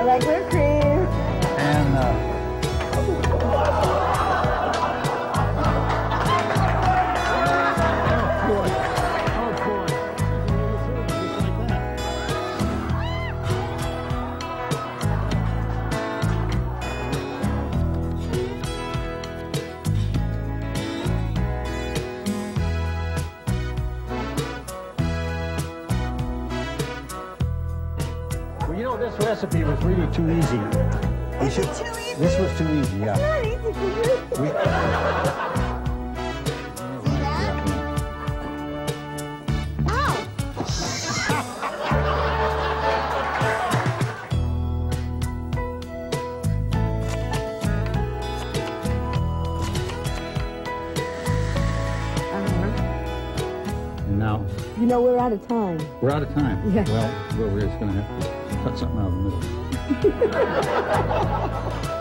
I like whipped cream. And well, you know, this recipe was really too easy. Is it too easy? This was too easy, yeah. It's not easy for you. We, See that? Wow. and now You know, we're out of time. we're out of time. Yeah. Well, we're just going to have to cut something out of the middle.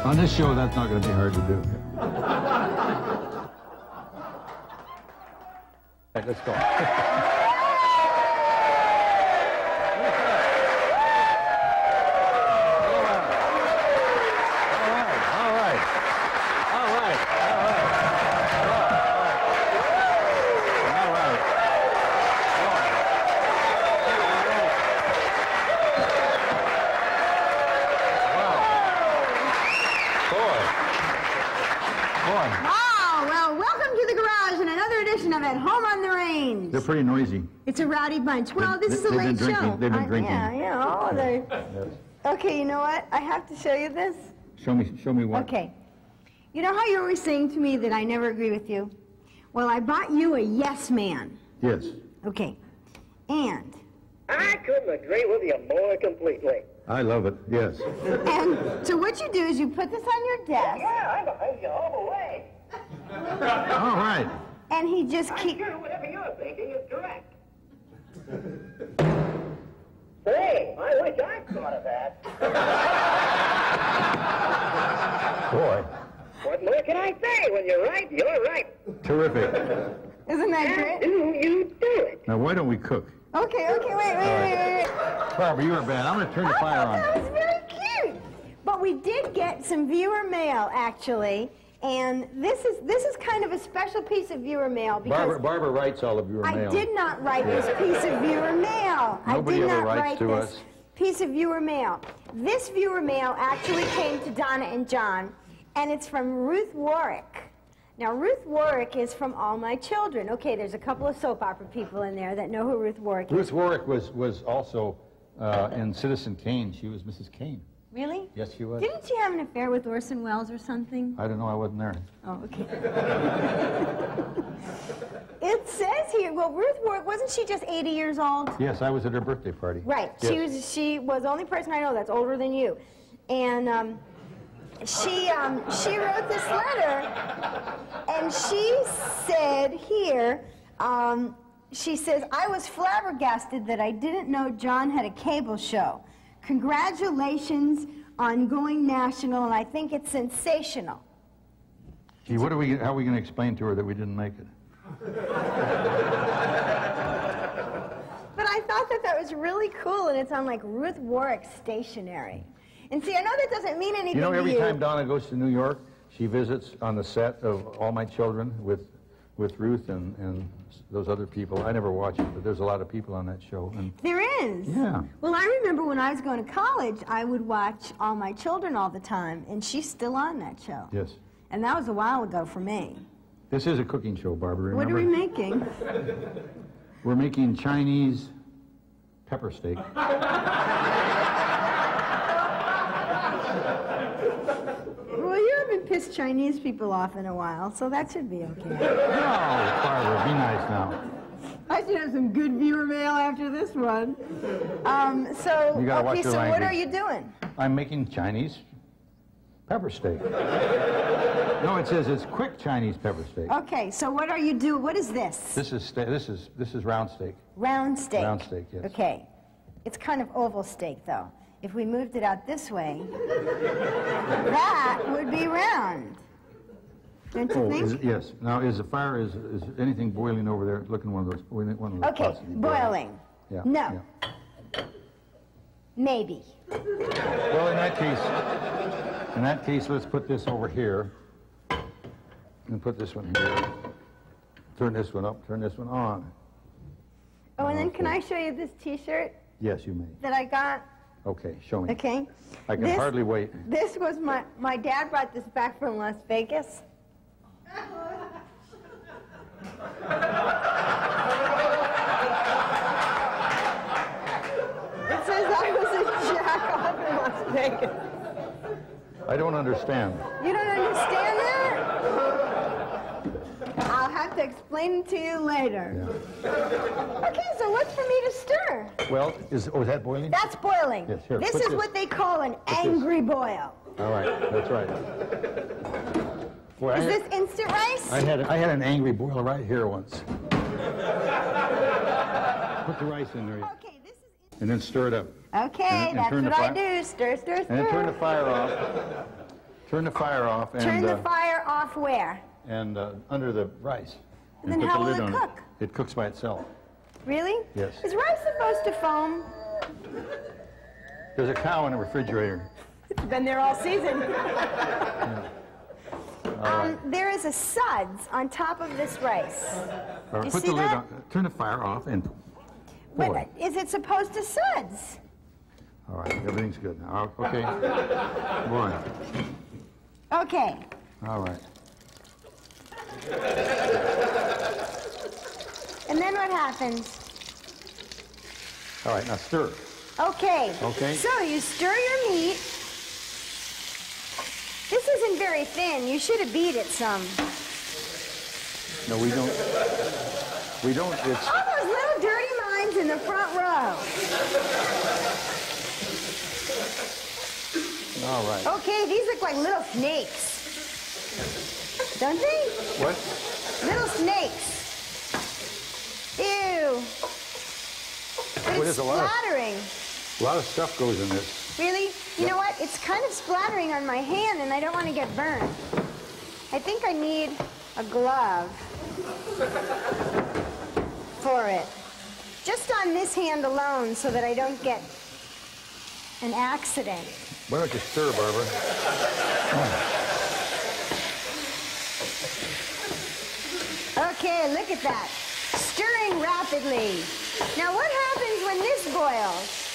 On this show, that's not going to be hard to do. All right, let's go. Wow, well, welcome to the garage and another edition of At Home on the Range. They're pretty noisy. It's a rowdy bunch. Well, this is a They've late been drinking. show. They've been drinking. Yeah, yeah. Oh, they... Yes. Okay, you know what? I have to show you this. Show me what. Okay. You know how you're always saying to me that I never agree with you? Well, I bought you a yes man. Yes. Okay. And I couldn't agree with you more completely. I love it. Yes. so what you do is you put this on your desk, Yeah, I'm behind you all the way. All right. and he just I'm keeps... sure whatever you're thinking is correct. Say, I wish I'd thought of that. Boy. What more can I say? When you're right, you're right. Terrific. Isn't that How great? do you do it? Now, why don't we cook? Okay, wait. Barbara, you are bad. I'm going to turn the fire on. That was very cute. But we did get some viewer mail, actually, and this is kind of a special piece of viewer mail because Barbara writes all of your I mail. did not write this piece of viewer mail. Nobody I did ever not writes write to this us. piece of viewer mail. This viewer mail actually came to Donna and John, and it's from Ruth Warwick. Now, Ruth Warwick is from All My Children. Okay, there's a couple of soap opera people in there that know who Ruth Warwick is. Ruth Warwick was also in Citizen Kane. She was Mrs. Kane. Really? Yes, she was. Didn't she have an affair with Orson Welles or something? I don't know. I wasn't there. Oh, okay. It says here, well, Ruth Warwick, wasn't she just 80 years old? Yes, I was at her birthday party. Right. Yes. She was the only person I know that's older than you. And she wrote this letter, and she said here, she says, I was flabbergasted that I didn't know John had a cable show. Congratulations on going national, and I think it's sensational. Gee, how are we going to explain to her that we didn't make it? But I thought that was really cool, and it's on like Ruth Warwick stationery. And see, I know that doesn't mean anything You know, to every you. time Donna goes to New York, she visits on the set of All My Children with Ruth and those other people. I never watch it, but there's a lot of people on that show. And There is? Yeah. Well, I remember when I was going to college, I would watch All My Children all the time, and she's still on that show. yes. And that was a while ago for me. This is a cooking show, Barbara, What remember? are we making? We're making Chinese pepper steak. Well, you haven't pissed Chinese people off in a while, so that should be okay. No, Barbara, be nice now. I should have some good viewer mail after this one. You gotta watch Okay, your so what language. are you doing? I'm making Chinese pepper steak. No, it says it's quick Chinese pepper steak. Okay, so what are you doing? What is this? This is round steak. Round steak. Round steak, yes. Okay. It's kind of oval steak, though. If we moved it out this way, that would be round. Don't you think? Yes. Now, is anything boiling over there? Look in one of those Okay, pots to be boiling. Yeah. No. yeah. Maybe. Well, in that case, let's put this over here. And put this one here. Turn this one up, turn this one on. Oh, and then can I show you this T-shirt Yes, you may. that I got? Okay, show me. Okay. I can hardly wait. This was my dad brought this back from Las Vegas. It says I was a jack off in Las Vegas. I don't understand. You don't understand that? I'll have to explain it to you later. Yeah. Okay, so what's for me to stir? Well, is that boiling? That's boiling. Yes, here, this put is this- what they call an angry boil. All right, that's right. Boy, Is this instant rice? I had an angry boil right here once. Put the rice in there. Okay, this is And then stir it up. okay. And That's turn what the I fire- do. Stir, stir, stir. And then turn the fire off. Turn the fire off and Turn the fire off where? and under the rice. And then put how the will lid it on cook? It cooks by itself. Really? Yes. Is rice supposed to foam? There's a cow in the refrigerator. It's been there all season. All right. There is a suds on top of this rice. All right, You put see the lid that? on. Turn the fire off and But pour it. is it supposed to suds? All right, everything's good now. Okay. Boy. Okay. All right. And then what happens? All right, now stir. Okay. Okay. So you stir your meat. This isn't very thin. You should have beat it some. No, we don't. We don't. It's All those little dirty minds in the front row. all right. Okay, these look like little snakes. Don't they? What? Little snakes. Ew. But Well, it's there's a lot of- splattering. A lot of stuff goes in this. Really? You know what? It's kind of splattering on my hand and I don't want to get burned. I think I need a glove for it. Just on this hand alone so that I don't get an accident. Why don't you stir, Barbara? Okay, look at that. Stirring rapidly. Now what happens when this boils?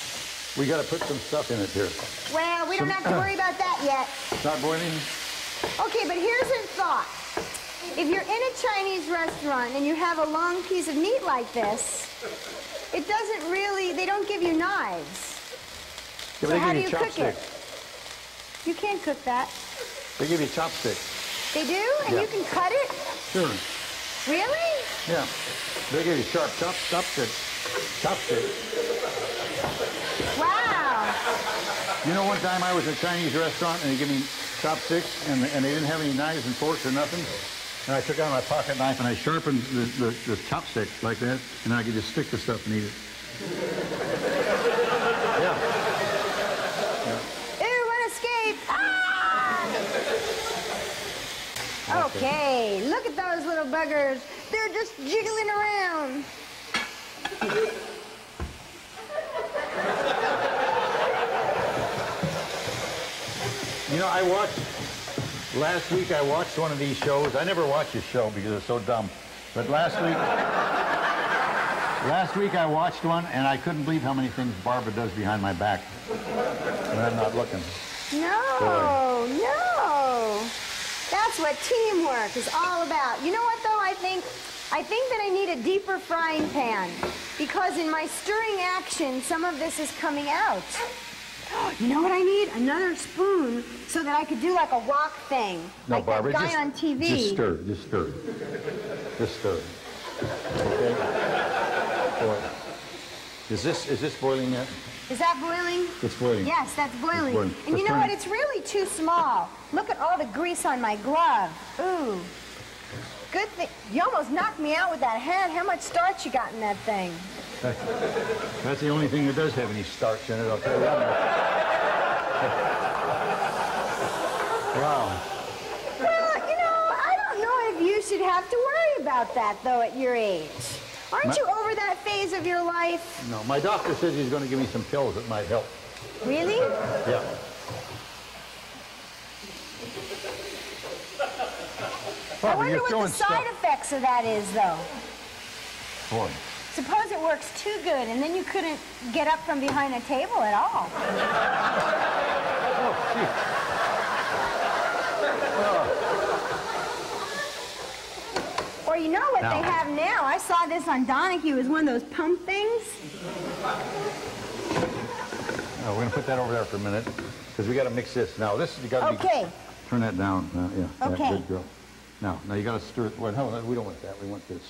We got to put some stuff in it here. Well, we don't have to worry about that yet. It's not boiling. Okay, but here's a thought. If you're in a Chinese restaurant and you have a long piece of meat like this, it doesn't really, they don't give you knives. Yeah, So but they how do give you you cook it? chopsticks. You can't cook that. They give you chopsticks. They do? And Yeah. you can cut it? Sure. Really? Yeah. They give you sharp chopsticks. Chopsticks. Wow. You know, one time I was at a Chinese restaurant and they gave me chopsticks and they didn't have any knives and forks or nothing. And I took out my pocket knife and I sharpened the chopstick like that, and I could just stick the stuff and eat it. Yeah. Ew, what escape. Ah! Okay, look at those little buggers. They're just jiggling around. You know, last week I watched one of these shows. I never watch this show because it's so dumb. But last week I watched one and I couldn't believe how many things Barbara does behind my back when I'm not looking. No, no. That's what teamwork is all about. You know what, though? I think that I need a deeper frying pan because in my stirring action, some of this is coming out. You know what I need? Another spoon so that I could do like a wok thing. No, like Barbara, that guy on TV. Just stir, just stir. Just stir. Okay? Boy. Is this boiling yet? Is that boiling? It's boiling. Yes, that's boiling. boiling. And Let's you know turn what? it. It's really too small. Look at all the grease on my glove. Ooh. Good thing. You almost knocked me out with that hand. How much starch you got in that thing? That's the only thing that does have any starch in it, I'll tell you that. Wow. Well, you know, I don't know if you should have to worry about that, though, at your age. Aren't you over that phase of your life? No, my doctor says he's going to give me some pills that might help. Really? Yeah. I wonder what the side effects of that is, though. Boy. Suppose it works too good, and then you couldn't get up from behind a table at all. Oh, gee. Oh. Or you know what they have now? I saw this on Donahue. It was one of those pump things. Oh, we're going to put that over there for a minute, because we got to mix this. Now, this you got to Okay. turn that down. Yeah. Okay. Good girl. Now you got to stir it. Well, no, we don't want that. We want this.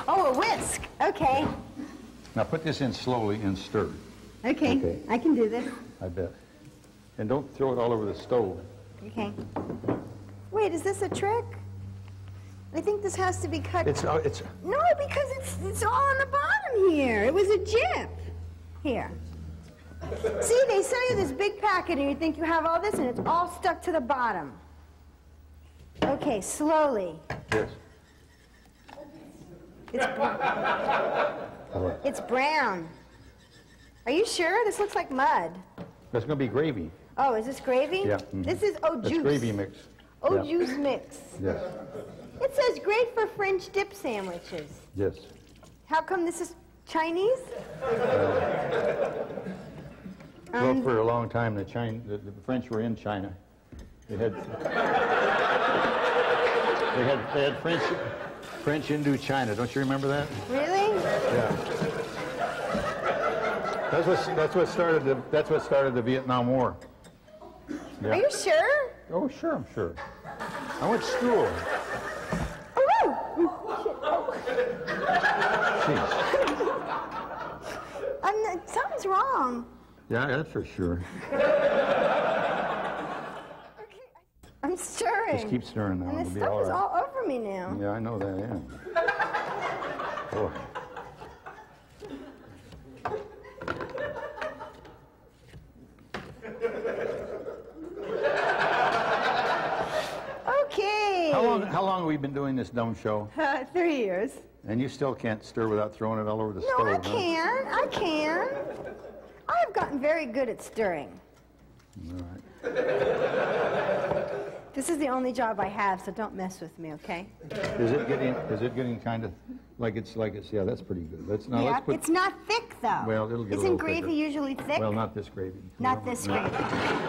Oh, a whisk. Okay. Now put this in slowly and stir. Okay. I can do this. I bet. And don't throw it all over the stove. Okay. Wait, is this a trick? I think this has to be cut. It's No, because it's all on the bottom here. It was a jip. Here. See, they sell you this big packet and you think you have all this and it's all stuck to the bottom. Okay, slowly. Yes. It's brown. Are you sure? This looks like mud. That's going to be gravy. Oh, is this gravy? Yeah. This is au It's juice. gravy mix. Au juice mix. Yes. It says great for French dip sandwiches. Yes. How come this is Chinese? Well, for a long time, the French were in China. They had French Indochina. Don't you remember that? Really? Yeah. That's what started the Vietnam War. Yeah. Are you sure? Oh, sure, I'm sure. I went to school. Oh, Jeez. something's wrong. Yeah, that's for sure. Okay, I'm stirring. Just keep stirring now. And It'll this be stuff all is right. all over me now. Yeah, I know that, yeah. Boy. Okay. How long have we been doing this dumb show? 3 years. And you still can't stir without throwing it all over the stove, No, I huh? can. I can. I have gotten very good at stirring. All right. This is the only job I have, so don't mess with me, okay? Is it getting kind of like it's yeah, that's pretty good. Let's put, it's not thick though. Well, it'll get a Isn't little gravy thicker. usually thick? Well, not this gravy. Not this gravy.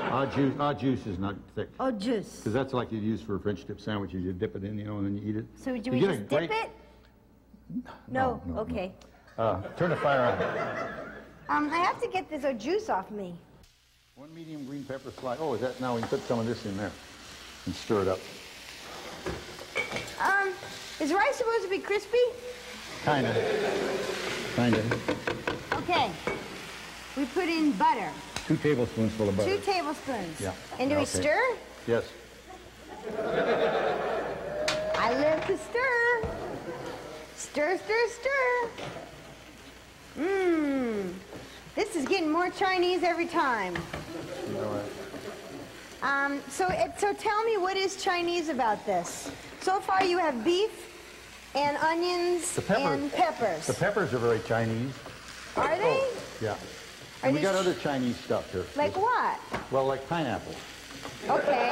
Our juice is not thick. Oh, juice. Because that's like you use for French dip sandwiches. You dip it in, and then you eat it. So do You we get a just dip great- it? No. Okay. Turn the fire on. I have to get this juice off me. 1 medium green pepper slice. Oh, is that now? We can put some of this in there and stir it up. Is rice supposed to be crispy? Kinda. Okay. We put in butter. 2 tablespoons full of butter. 2 tablespoons. Yeah. And do we Okay. stir? Yes. I love to stir. Stir, stir, stir. Mmm. This is getting more Chinese every time. All right. So tell me, what is Chinese about this? So far you have beef and onions and peppers. The peppers are very Chinese. Are they? Yeah. Are And we these got other Chinese stuff here. Like what? Well, like pineapple. Okay.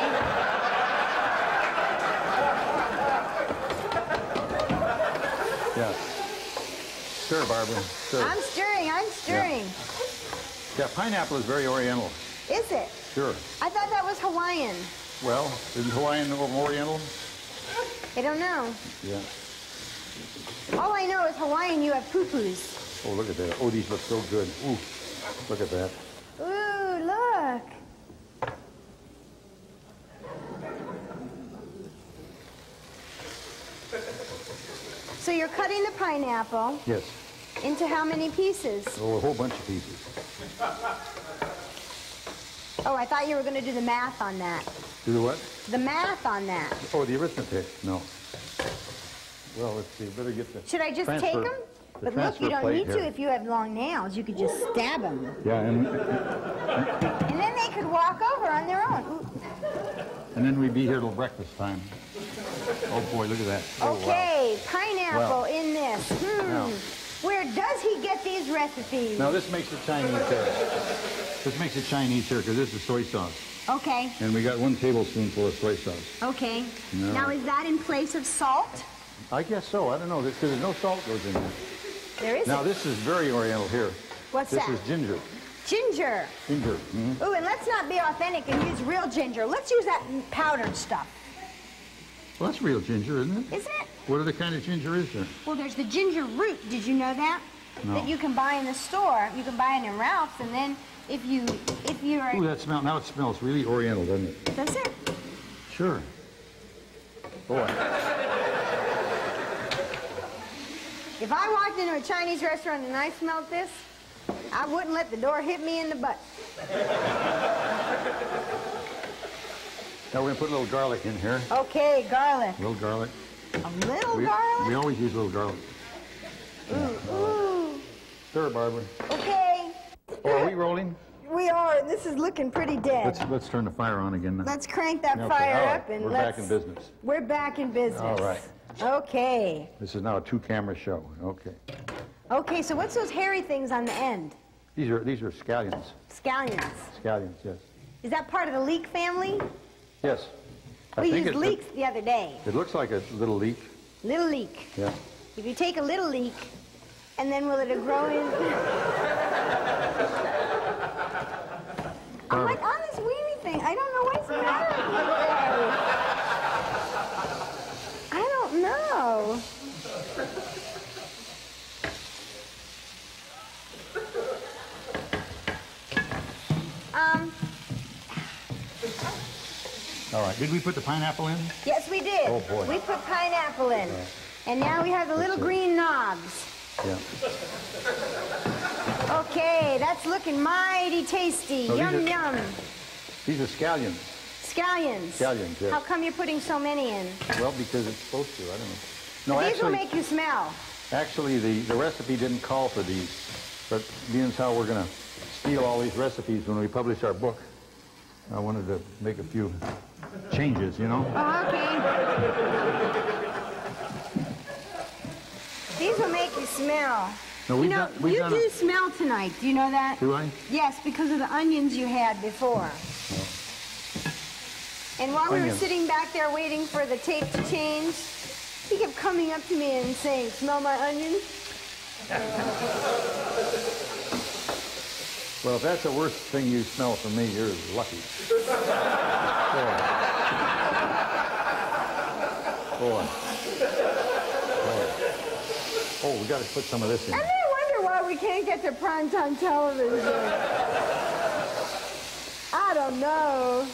Yeah. Stir, Barbara. Stir. I'm stirring. Yeah, pineapple is very Oriental. Is it? Sure. I thought that was Hawaiian. Well, isn't Hawaiian Oriental? I don't know. Yeah. All I know is Hawaiian, you have poo-poos. Oh, look at that. Oh, these look so good. Ooh, look at that. Ooh, look. So you're cutting the pineapple Yes. into how many pieces? Oh, a whole bunch of pieces. Oh, I thought you were going to do the math on that. Do the what? The math on that. Oh, the arithmetic. No. Well, let's see. Better get the Should I just take them? But look, you don't need to if you have long nails. You could just stab them. Yeah, And then they could walk over on their own. Ooh. and then we'd be here till breakfast time. Oh boy, look at that. Oh, Okay, pineapple Wow. in this. Now, Where does he get these recipes? Now this makes it Chinese here. This makes it Chinese here because this is soy sauce. Okay. And we got 1 tablespoonful of soy sauce. Okay. No. Now is that in place of salt? I guess so. I don't know. Because there's no salt goes in there. There is. Now this is very oriental here. What's this that? This is ginger. Ginger. Ginger. Mm-hmm. Ooh, and let's not be authentic and use real ginger. Let's use that powdered stuff. Well, that's real ginger, isn't it? Isn't it? What other kind of ginger is there? Well, there's the ginger root. Did you know that? No. That you can buy in the store. You can buy it in Ralph's, and then if you're... Ooh, that smell. Now it smells really oriental, doesn't it? Does it? Sure. Boy. If I walked into a Chinese restaurant and I smelled this, I wouldn't let the door hit me in the butt. Now we're going to put a little garlic in here. Okay, garlic. A little garlic. A little garlic? We always use a little garlic. Ooh. Stir, Barbara. Okay. Oh, are we rolling? We are, and this is looking pretty dead. Let's turn the fire on again now. Let's crank that Okay, fire all right. up and we're back in business. We're back in business. All right. Okay. This is now a 2-camera show. Okay. Okay, so what's those hairy things on the end? These are scallions. Scallions. Scallions, yes. Is that part of the leek family? Yes. We used leeks the other day. It looks like a little leek. Little leek. Yeah. If you take a little leek, and then will it grow in? I'm like on this weenie thing. I don't know what's the matter with me today. I don't know. All right. Did we put the pineapple in? Yes, we did. Oh, boy. We put pineapple in. And now we have the little green knobs. Yeah. Okay, that's looking mighty tasty. Oh, Yum, yum. These are scallions. Scallions. Scallions, yes. How come you're putting so many in? Well, because it's supposed to. I don't know. No, These will make you smell. Actually, the recipe didn't call for these. But being how we're going to steal all these recipes when we publish our book, I wanted to make a few changes, you know? Oh, okay. These will make you smell. No, You know, you do smell tonight. Do you know that? Do I? Yes, because of the onions you had before. And while we were Onions. sitting back there waiting for the tape to change, he kept coming up to me and saying, "Smell my onions?" Well, if that's the worst thing you smell from me, you're lucky. Boy. Oh, we got to put some of this in. And I wonder why we can't get to primetime television. I don't know.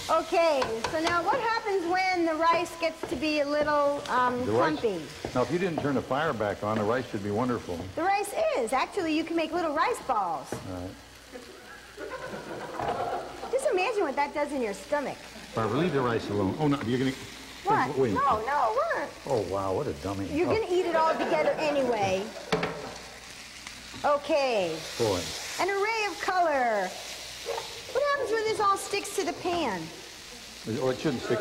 Okay, so now what happens when the rice gets to be a little clumpy? Now, if you didn't turn the fire back on, the rice should be wonderful. The rice is. Actually, you can make little rice balls. All right. Just imagine what that does in your stomach. Barbara, leave the rice alone. Oh, no, you're going to... What? Wait. No, what? Oh, wow, what a dummy. You're going to eat it all together anyway. Okay. Boy. An array of color. What happens when this all sticks to the pan? Oh, it shouldn't stick.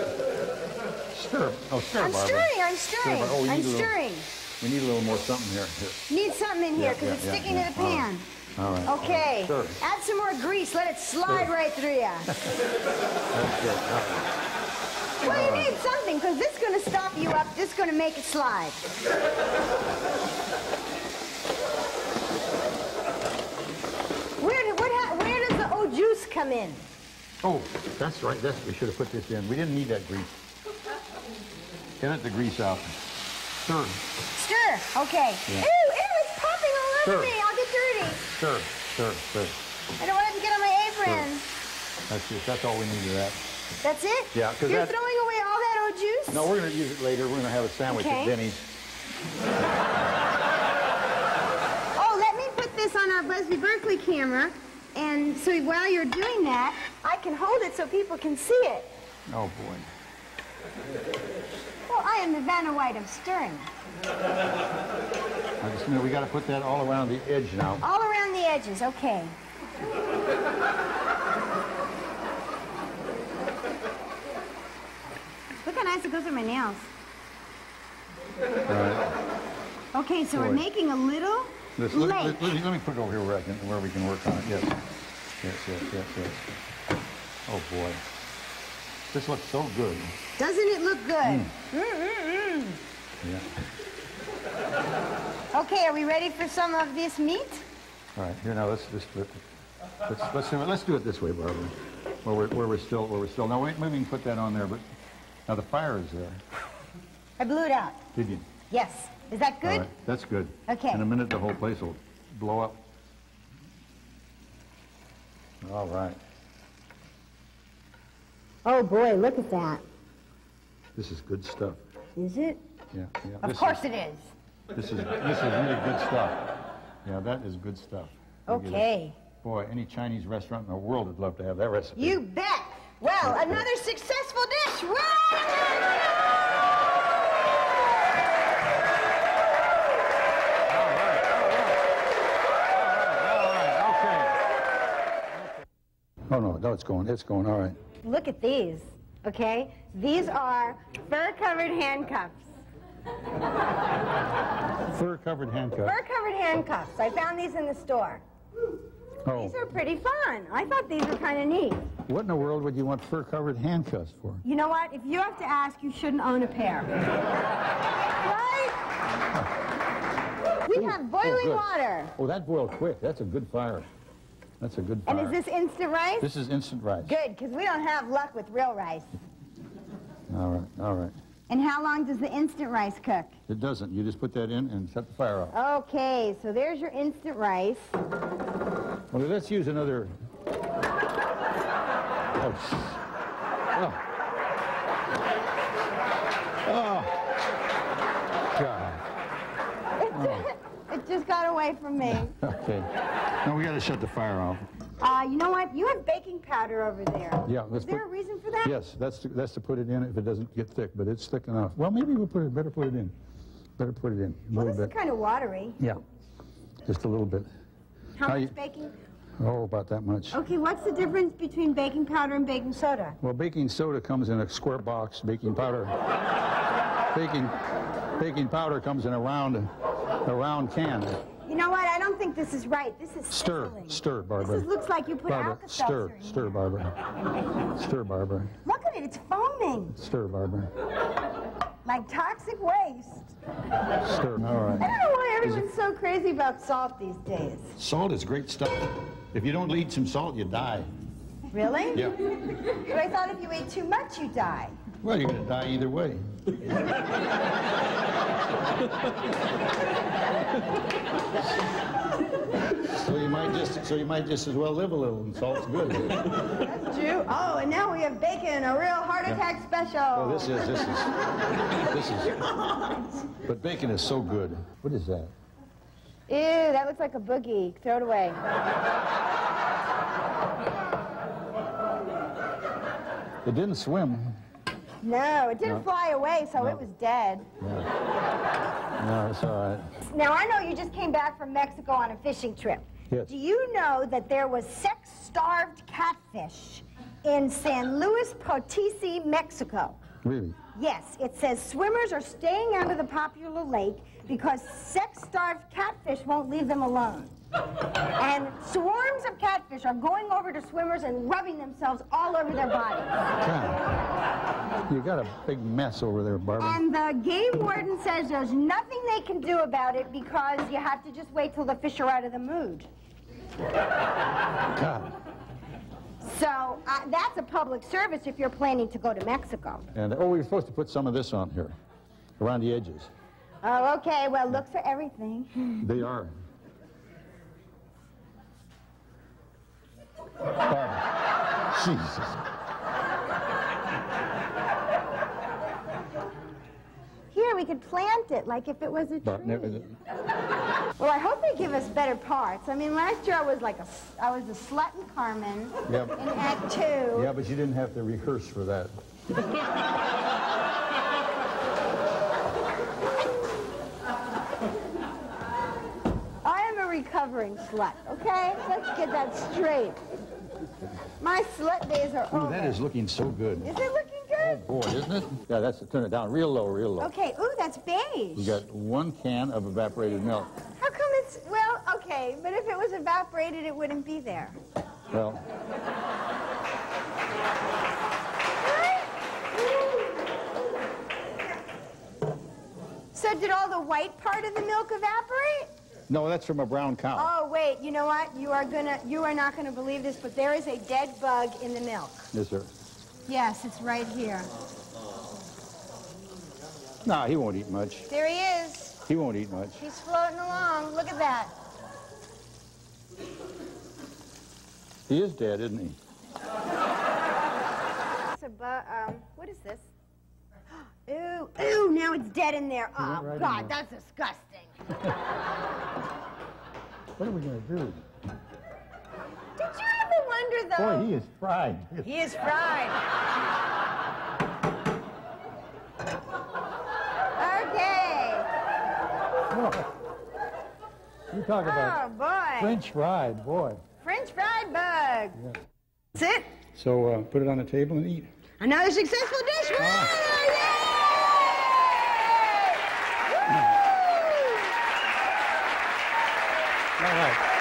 Stir. Oh, stir, I'm Barbara. stirring, I'm stirring. Oh, I'm stirring. We need a little more something here. Need something in here because it's sticking to the pan. All right. Okay. Sure. Add some more grease. Let it slide right through you. That's good. All right. Well, you need something because this is going to stop you up. This is going to make it slide. Where does the juice come in? Oh, that's right. We should have put this in. We didn't need that grease. Get the grease out. Stir. Stir. Okay. Yeah. Ew, it's popping all over Stir. me. I'll get dirty. Stir. I don't want it to get on my apron. That's all we need of that. That's it? Yeah, 'cause You're that- throwing away all that old juice? No, we're going to use it later. We're going to have a sandwich Okay. at Denny's. Oh, let me put this on our Busby Berkeley camera. And so while you're doing that, I can hold it so people can see it. Oh, boy. Well, I am the Vanna White of stirring. Now, just a minute. We got to put that all around the edge now. All around the edges, okay. Look how nice it goes through my nails. All right. Okay, so we're Boy. making a little Let lake. me put it over here where we can work on it. Yes. Yes. Oh, boy. This looks so good. Doesn't it look good? Yeah. Okay, are we ready for some of this meat? All right, here now let's do it this way, Barbara. Where we're still. Now wait, maybe we can put that on there, but now the fire is there. I blew it out. Did you? Yes. Is that good? All right, that's good. Okay. In a minute, the whole place will blow up. All right. Oh boy, look at that. This is good stuff. Is it? Yeah. Of course it is. This is really good stuff. Yeah, that is good stuff. Okay. Boy, any Chinese restaurant in the world would love to have that recipe. You bet. Well, another successful dish. All right, okay. Oh, no, it's going, all right. Look at these, okay? These are fur-covered handcuffs. Fur-covered handcuffs. Fur-covered handcuffs. I found these in the store. Oh. These are pretty fun. I thought these were kind of neat. What in the world would you want fur-covered handcuffs for? You know what? If you have to ask, you shouldn't own a pair. Right? We have boiling water. Oh, that boiled quick. That's a good fire. That's a good fire. And is this instant rice? This is instant rice. Good, because we don't have luck with real rice. All right. And how long does the instant rice cook? It doesn't. You just put that in and set the fire off. Okay, so there's your instant rice. Well, let's use another... Oh, God. It just got away from me. Okay. No, we got to shut the fire off. You know what? You have baking powder over there. Yeah, Is there a reason for that? Yes, that's to put it in if it doesn't get thick, but it's thick enough. Well, maybe we'll better put it in. Better put it in. A Well, little this bit. is kind of watery. Yeah, just a little bit. How Now much you- baking? Oh, about that much. Okay, what's the difference between baking powder and baking soda? Well, baking soda comes in a square box. Baking powder comes in a round can. You know what? I don't think this is right. This is sizzling. Stir, Barbara. This looks like you put Barbara, Alka-Seltzer in stir, here. Barbara. Stir, Barbara. Look at it. It's foaming. Stir, Barbara. Like toxic waste. Stir. All I right. don't know why everyone's so crazy about salt these days. Salt is great stuff. If you don't eat some salt, you die. Really? Yeah. But I thought if you ate too much, you die. Well, you're going to die either way. So you might just as well live a little, and salt's good. That's true. Oh, and now we have bacon, a real heart attack special. Oh, this is. But bacon is so good. What is that? Ew, that looks like a boogie. Throw it away. It didn't swim. No, it didn't fly away, so it was dead. No, it's all right. Now, I know you just came back from Mexico on a fishing trip. Yes. Do you know that there was sex-starved catfish in San Luis Potosi, Mexico? Really? Yes, it says swimmers are staying out of the popular lake because sex-starved catfish won't leave them alone. And swarms of catfish are going over to swimmers and rubbing themselves all over their bodies. God, you got a big mess over there, Barbara. And the game warden says there's nothing they can do about it because you have to just wait till the fish are out of the mood. God. So that's a public service if you're planning to go to Mexico. And we were supposed to put some of this on here, around the edges. Oh, okay. Well, look for everything. They are. Barbara. Jesus. Here, we could plant it like if it was a But tree. Well, I hope they give us better parts. I mean, last year I was a slut in Carmen Yep. in Act 2. Yeah, but you didn't have to rehearse for that. I am a recovering slut, okay? Let's get that straight. My slut days are over. Ooh, that is looking so good. Is it looking good? Oh, boy, isn't it? Yeah, that's turn it down real low, real low. Okay, ooh, that's beige. You got 1 can of evaporated milk. How come it's, well, okay, but if it was evaporated, it wouldn't be there. Well, So did all the white part of the milk evaporate? no, that's from a brown cow. Oh, wait, you know what? You are not gonna believe this, but there is a dead bug in the milk. Yes, sir. Yes, it's right here. No, he won't eat much. There he is. He won't eat much. He's floating along. Look at that. He is dead, isn't he? It's a what is this? Ooh, ooh, now it's dead in there. Oh, right in God, there. that's disgusting. What are we going to do? Did you ever wonder, though? Boy, he is fried. He is fried. Okay. Boy. You talk about Oh, boy. French fried, boy. French fried bug. Yeah. That's it. So put it on the table and eat. Another successful dish. Yay! All right.